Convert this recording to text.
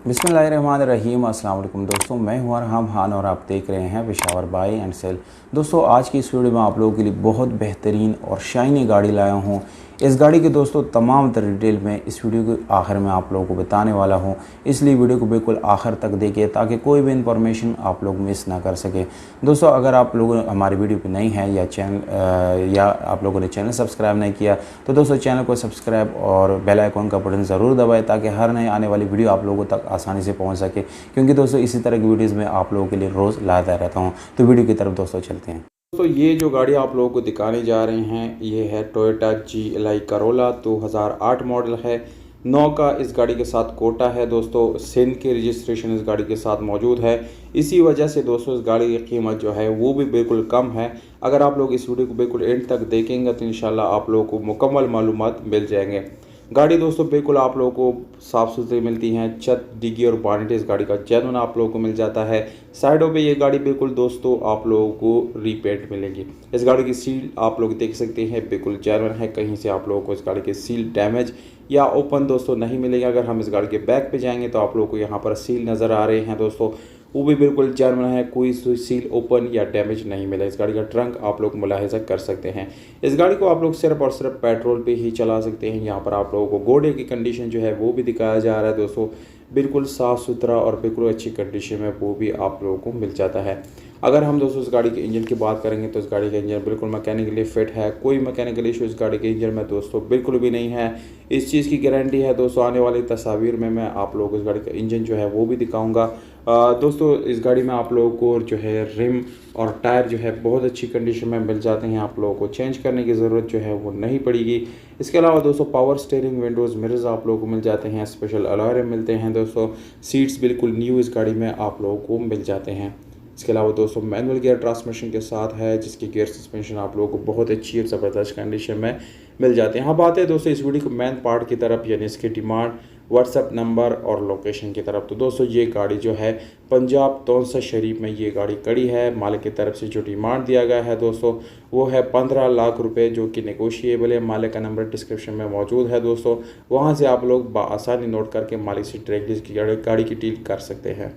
बिस्मिल्लाहिर्रहमानिर्रहीम। अस्सलाम वालेकुम दोस्तों, मैं हूं अरहम खान और आप देख रहे हैं पेशावर बाय एंड सेल। दोस्तों, आज की इस वीडियो में आप लोगों के लिए बहुत बेहतरीन और शाइनी गाड़ी लाया हूं। इस गाड़ी के दोस्तों तमाम तर डिटेल में इस वीडियो के आखिर में आप लोगों को बताने वाला हूं, इसलिए वीडियो को बिल्कुल आखिर तक देखिए ताकि कोई भी इंफॉर्मेशन आप लोग मिस ना कर सके। दोस्तों, अगर आप लोग हमारी वीडियो पर नहीं हैं या आप लोगों ने चैनल सब्सक्राइब नहीं किया तो दोस्तों चैनल को सब्सक्राइब और बेल आइकॉन का बटन ज़रूर दबाएं ताकि हर नए आने वाली वीडियो आप लोगों तक आसानी से पहुंच सके, क्योंकि दोस्तों इसी तरह की वीडियोस में आप लोगों के लिए रोज़ लाता रहता हूं। तो वीडियो की तरफ दोस्तों चलते हैं। दोस्तों, ये जो गाड़ी आप लोगों को दिखाने जा रहे हैं ये है टोयोटा GLI करोला 2008 मॉडल है। 9 का इस गाड़ी के साथ कोटा है। दोस्तों, सिंध की रजिस्ट्रेशन इस गाड़ी के साथ मौजूद है। इसी वजह से दोस्तों इस गाड़ी की कीमत जो है वो भी बिल्कुल कम है। अगर आप लोग इस वीडियो को बिल्कुल एंड तक देखेंगे तो इंशाल्लाह आप लोगों को मुकम्मल मालूमात मिल जाएंगे। गाड़ी दोस्तों बिल्कुल आप लोगों को साफ़ सुथरी मिलती हैं। छत, डिग्गी और बॉनेट इस गाड़ी का जेन्युइन आप लोगों को मिल जाता है। साइडों पे ये गाड़ी बिल्कुल दोस्तों आप लोगों को रीपेंट मिलेगी। इस गाड़ी की सील आप लोग देख सकते हैं बिल्कुल जेन्युइन है। कहीं से आप लोगों को इस गाड़ी की सील डैमेज या ओपन दोस्तों नहीं मिलेगी। अगर हम इस गाड़ी के बैक पे जाएंगे तो आप लोगों को यहाँ पर सील नज़र आ रहे हैं दोस्तों, वो भी बिल्कुल जेन्युइन है। कोई सील ओपन या डैमेज नहीं मिला। इस गाड़ी का ट्रंक आप लोग मुलाहिजा कर सकते हैं। इस गाड़ी को आप लोग सिर्फ और सिर्फ पेट्रोल पे ही चला सकते हैं। यहाँ पर आप लोगों को घोड़े की कंडीशन जो है वो भी दिखाया जा रहा है दोस्तों, बिल्कुल साफ़ सुथरा और बिल्कुल अच्छी कंडीशन में वो भी आप लोगों को मिल जाता है। अगर हम दोस्तों इस गाड़ी के इंजन की बात करेंगे तो इस गाड़ी का इंजन बिल्कुल मैकेनिकली फिट है। कोई मैकेनिकल इशू इस गाड़ी के इंजन में दोस्तों बिल्कुल भी नहीं है। इस चीज़ की गारंटी है दोस्तों। आने वाली तस्वीर में मैं आप लोगों को इस गाड़ी का इंजन जो है वो भी दिखाऊंगा। दोस्तों, इस गाड़ी में आप लोगों को जो है रिम और टायर जो है बहुत अच्छी कंडीशन में मिल जाते हैं। आप लोगों को चेंज करने की ज़रूरत जो है वो नहीं पड़ेगी। इसके अलावा दोस्तों पावर स्टीयरिंग, विंडोज़ मिरर्स आप लोगों को मिल जाते हैं। स्पेशल अलॉय मिलते हैं दोस्तों। सीट्स बिल्कुल न्यू इस गाड़ी में आप लोगों को मिल जाते हैं। इसके अलावा दोस्तों मैनुअल गियर ट्रांसमिशन के साथ है, जिसकी गियर सस्पेंशन आप लोगों को बहुत अच्छी और ज़बरदस्त कंडीशन में मिल जाते हैं। हाँ, बात है दोस्तों इस वीडियो को मेन पार्ट की तरफ, यानी इसकी डिमांड, व्हाट्सएप नंबर और लोकेशन की तरफ। तो दोस्तों ये गाड़ी जो है पंजाब तौंसा शरीफ में ये गाड़ी खड़ी है। मालिक की तरफ से जो डिमांड दिया गया है दोस्तों वो है 15 लाख रुपए, जो कि नेगोशिएबल है। मालिक का नंबर डिस्क्रिप्शन में मौजूद है दोस्तों, वहाँ से आप लोग बआसानी नोट करके मालिक से डायरेक्टली गाड़ी की डील कर सकते हैं।